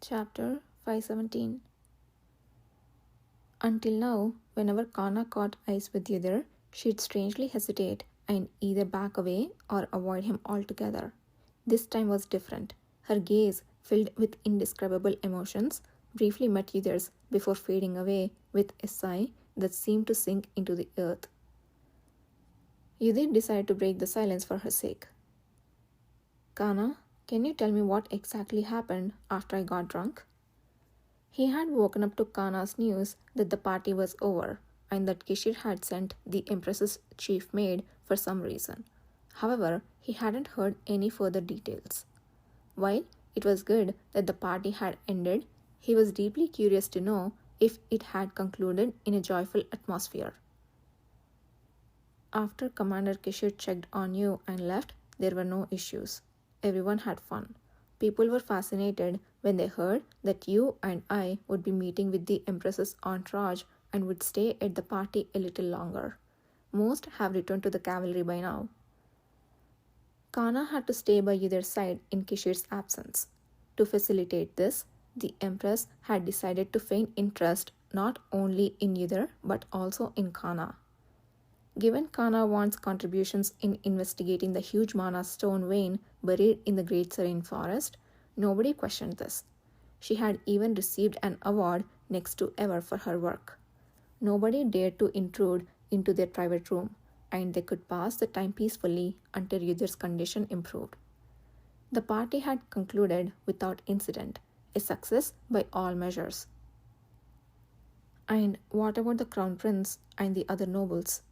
Chapter 517. Until now, whenever Kana caught eyes with Yudhir, she'd strangely hesitate and either back away or avoid him altogether. This time was different. Her gaze, filled with indescribable emotions, briefly met Yudhir's before fading away with a sigh that seemed to sink into the earth. Yudhir decided to break the silence for her sake. Kana, can you tell me what exactly happened after I got drunk? He had woken up to Kana's news that the party was over and that Kishir had sent the Empress's chief maid for some reason. However, he hadn't heard any further details. While it was good that the party had ended, he was deeply curious to know if it had concluded in a joyful atmosphere. After Commander Kishir checked on you and left, there were no issues. Everyone had fun. People were fascinated when they heard that you and I would be meeting with the Empress's entourage and would stay at the party a little longer. Most have returned to the cavalry by now. Kana had to stay by either side in Kishir's absence. To facilitate this, the Empress had decided to feign interest not only in Yudhir but also in Kana. Given Kana wants contributions in investigating the huge mana stone vein buried in the Great Serene Forest, nobody questioned this. She had even received an award next to ever for her work. Nobody dared to intrude into their private room, and they could pass the time peacefully until Yudhir's condition improved. The party had concluded without incident, a success by all measures. And what about the Crown Prince and the other nobles?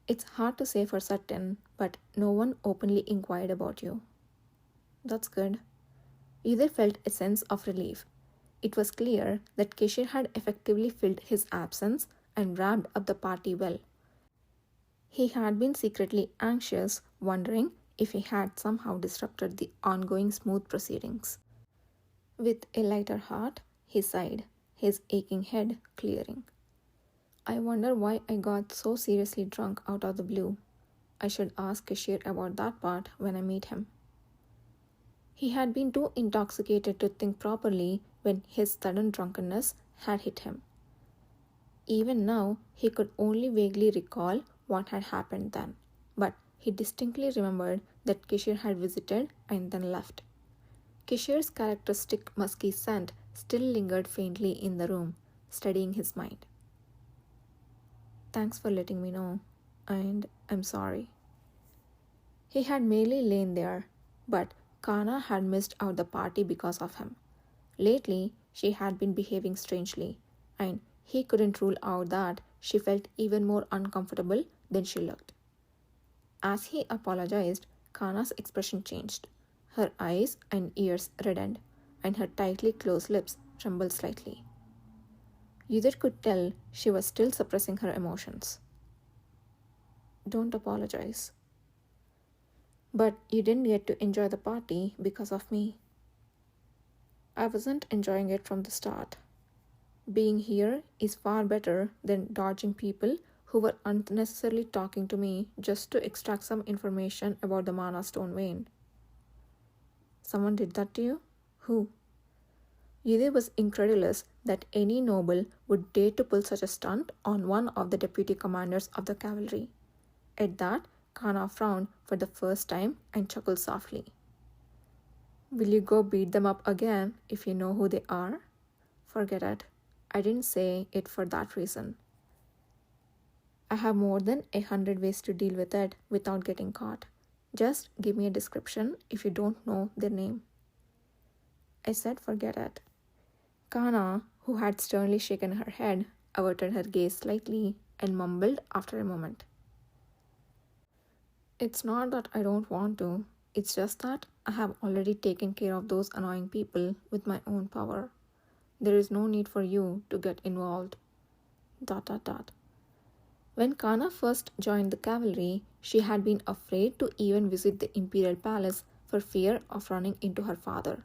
It's hard to say for certain, but no one openly inquired about you. That's good. Yudhir felt a sense of relief. It was clear that Kishir had effectively filled his absence and wrapped up the party well. He had been secretly anxious, wondering if he had somehow disrupted the ongoing smooth proceedings. With a lighter heart, he sighed, his aching head clearing. I wonder why I got so seriously drunk out of the blue. I should ask Kishir about that part when I meet him. He had been too intoxicated to think properly when his sudden drunkenness had hit him. Even now, he could only vaguely recall what had happened then, but he distinctly remembered that Kishir had visited and then left. Kishir's characteristic musky scent still lingered faintly in the room, steadying his mind. Thanks for letting me know, and I'm sorry. He had merely lain there, but Kana had missed out the party because of him. Lately, she had been behaving strangely, and he couldn't rule out that she felt even more uncomfortable than she looked. As he apologized, Kana's expression changed. Her eyes and ears reddened, and her tightly closed lips trembled slightly. Yudhir could tell she was still suppressing her emotions. Don't apologize. But you didn't get to enjoy the party because of me. I wasn't enjoying it from the start. Being here is far better than dodging people who were unnecessarily talking to me just to extract some information about the Mana Stone vein. Someone did that to you? Who? Yudhir was incredulous that any noble would dare to pull such a stunt on one of the deputy commanders of the cavalry. At that, Kana frowned for the first time and chuckled softly. Will you go beat them up again if you know who they are? Forget it. I didn't say it for that reason. I have more than 100 ways to deal with it without getting caught. Just give me a description if you don't know their name. I said forget it. Kana, who had sternly shaken her head, averted her gaze slightly and mumbled after a moment. It's not that I don't want to, it's just that I have already taken care of those annoying people with my own power. There is no need for you to get involved. ... When Kana first joined the cavalry, she had been afraid to even visit the imperial palace for fear of running into her father.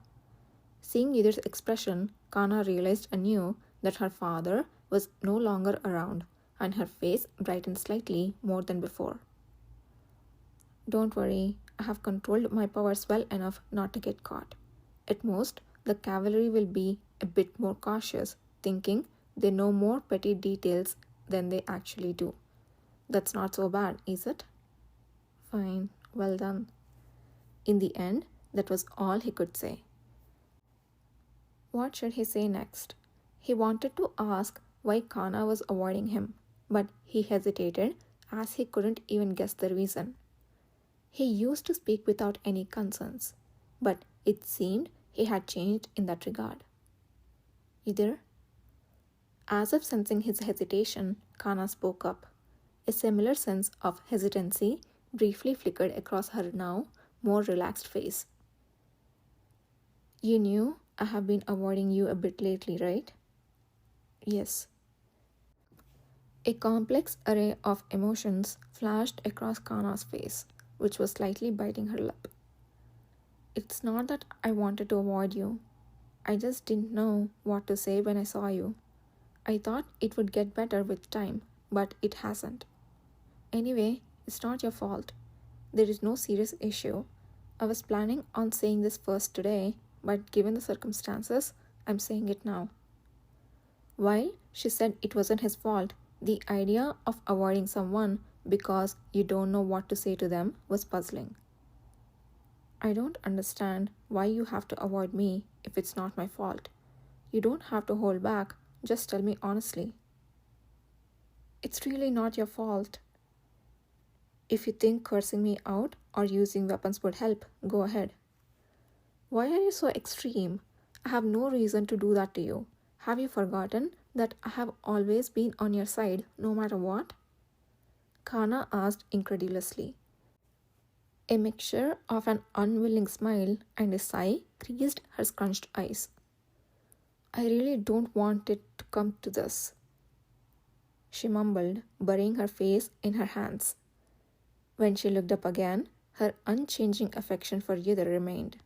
Seeing Yudhir's expression, Kana realized anew that her father was no longer around, and her face brightened slightly more than before. Don't worry, I have controlled my powers well enough not to get caught. At most, the cavalry will be a bit more cautious, thinking they know more petty details than they actually do. That's not so bad, is it? Fine, well done. In the end, that was all he could say. What should he say next? He wanted to ask why Kana was avoiding him, but he hesitated as he couldn't even guess the reason. He used to speak without any concerns, but it seemed he had changed in that regard. Either? As if sensing his hesitation, Kana spoke up. A similar sense of hesitancy briefly flickered across her now more relaxed face. You knew I have been avoiding you a bit lately, right? Yes. A complex array of emotions flashed across Kana's face, which was slightly biting her lip. It's not that I wanted to avoid you. I just didn't know what to say when I saw you. I thought it would get better with time, but it hasn't. Anyway, it's not your fault. There is no serious issue. I was planning on saying this first today, but given the circumstances, I'm saying it now. While she said it wasn't his fault, the idea of avoiding someone because you don't know what to say to them was puzzling. I don't understand why you have to avoid me if it's not my fault. You don't have to hold back, just tell me honestly. It's really not your fault. If you think cursing me out or using weapons would help, go ahead. Why are you so extreme? I have no reason to do that to you. Have you forgotten that I have always been on your side, no matter what? Kana asked incredulously. A mixture of an unwilling smile and a sigh creased her scrunched eyes. I really don't want it to come to this, she mumbled, burying her face in her hands. When she looked up again, her unchanging affection for Yidr remained.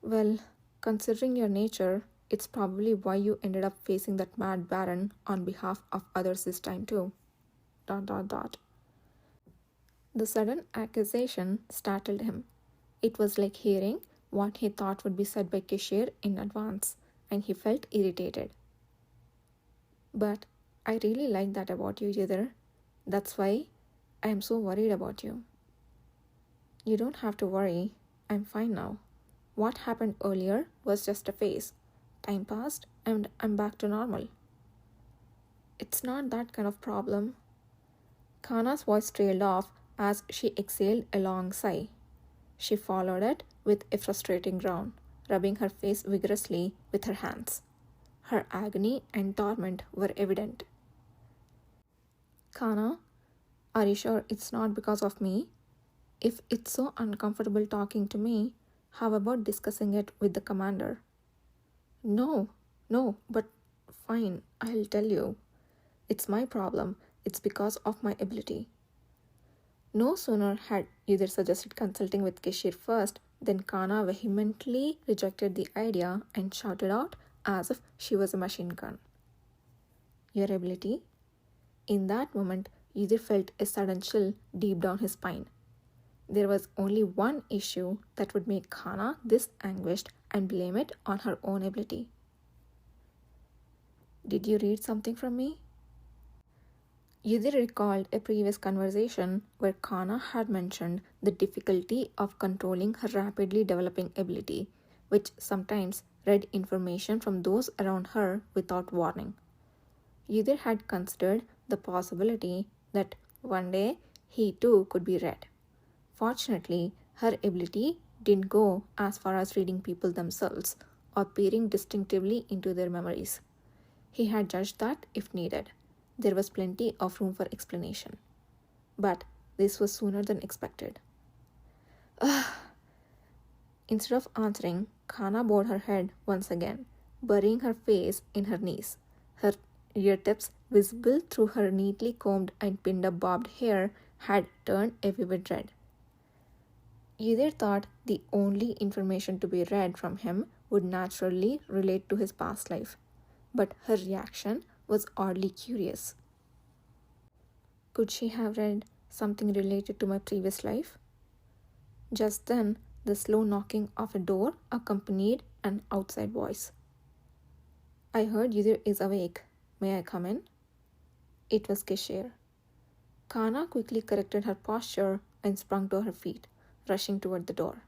Well, considering your nature, it's probably why you ended up facing that mad baron on behalf of others this time too. ... The sudden accusation startled him. It was like hearing what he thought would be said by Kishir in advance, and he felt irritated. But I really like that about you, Yidr. That's why I am so worried about you. You don't have to worry. I'm fine now. What happened earlier was just a phase. Time passed and I'm back to normal. It's not that kind of problem. Kana's voice trailed off as she exhaled a long sigh. She followed it with a frustrating groan, rubbing her face vigorously with her hands. Her agony and torment were evident. Kana, are you sure it's not because of me? If it's so uncomfortable talking to me, how about discussing it with the commander? No, but fine, I'll tell you. It's my problem. It's because of my ability. No sooner had Yidr suggested consulting with Kishir first than Kana vehemently rejected the idea and shouted out as if she was a machine gun. Your ability? In that moment, Yidr felt a sudden chill deep down his spine. There was only one issue that would make Kana this anguished and blame it on her own ability. Did you read something from me? Yidr recalled a previous conversation where Kana had mentioned the difficulty of controlling her rapidly developing ability, which sometimes read information from those around her without warning. Yidr had considered the possibility that one day he too could be read. Fortunately, her ability didn't go as far as reading people themselves or peering distinctively into their memories. He had judged that, if needed, there was plenty of room for explanation. But this was sooner than expected. Instead of answering, Kana bowed her head once again, burying her face in her knees, her ear tips visible through her neatly combed and pinned up bobbed hair had turned a vivid red. Yidr thought the only information to be read from him would naturally relate to his past life, but her reaction was oddly curious. Could she have read something related to my previous life? Just then, The slow knocking of a door accompanied an outside voice. I heard Yudir is awake. May I come in? It was Keshir. Kana quickly corrected her posture and sprung to her feet, rushing toward the door.